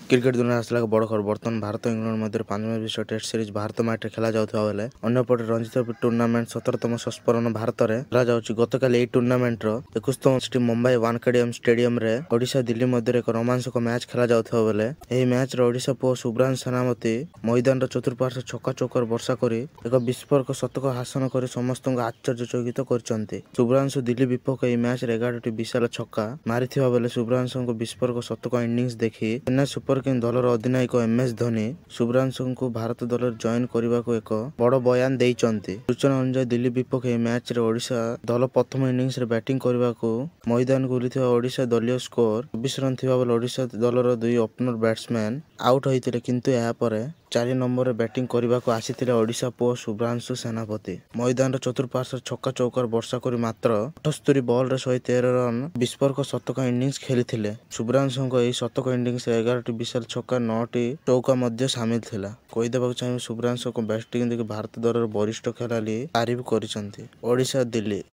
Cricket दुनिया आसला एक बड़ खबर बर्तमान भारत और इंग्लैंड मध्य 5 मैच विश्व टेस्ट सीरीज भारत मैच खेला जाउथबा बेले अन्यपटे रणजी ट्रॉफी टूर्नामेंट 17तम संस्करण भारत में खेला जाउछि। गतकाली एही टूर्नामेंट रो 21तम मुंबई वानखेड़े स्टेडियम रे ओडिशा दिल्ली मध्य एक रोमांचक मैच खेला जाउथबा बेले एही मैच रो ओडिशा पुओ शुभ्रांशु सेनापति मैदान रो चतुर्पार्श्व छक्का चौकर वर्षा करी एक विस्फोरक शतक हासिल कर समस्त आश्चर्यचकित करछन्ति। शुभ्रांशु दिल्ली विपक्ष एही मैच रे 11टी विशाल छक्का मारिथिबा बेले शुभ्रांशु विस्फोरक शतक इनिंग्स देखि चेन्नई सुपर किंग्स दलर अधिनायक एमएस धोनी शुभ्रांशु को भारत दल जॉइन करने को एक बड़ बयान देइचंती। सूचना अनुसार दिल्ली विपक्ष मैच रे ओडिशा दल प्रथम इनिंग्स रे बैटिंग करने को मैदान को उलीथिबा ओडिशा दलीय स्कोर 24 रन थिबा बेले ओडिशा दलर दुई ओपनर बैट्समैन आउट होइतिले किंतु या परे 4 नंबर बैटिंग करने को आसीथिले ओडिशा पुओ शुभ्रांशु सेनापति। मैदान चतुर्पार्श्व छक्का चौकर वर्षा करी मात्र 78 बॉल रे 113 रन विस्फोरक शतक इनिंग्स खेलिथिले। शुभ्रांशु एही शतक इनिंग्स 11टी विशाल छक्का 9टी चौका मध्य शामिल थिला। कहीदेबाक चाहिए शुभ्रांशु बैटिंग देखि भारत दलर वरिष्ठ खेलाड़ी तारीफ करिसंती। ओडिशा दिल्ली।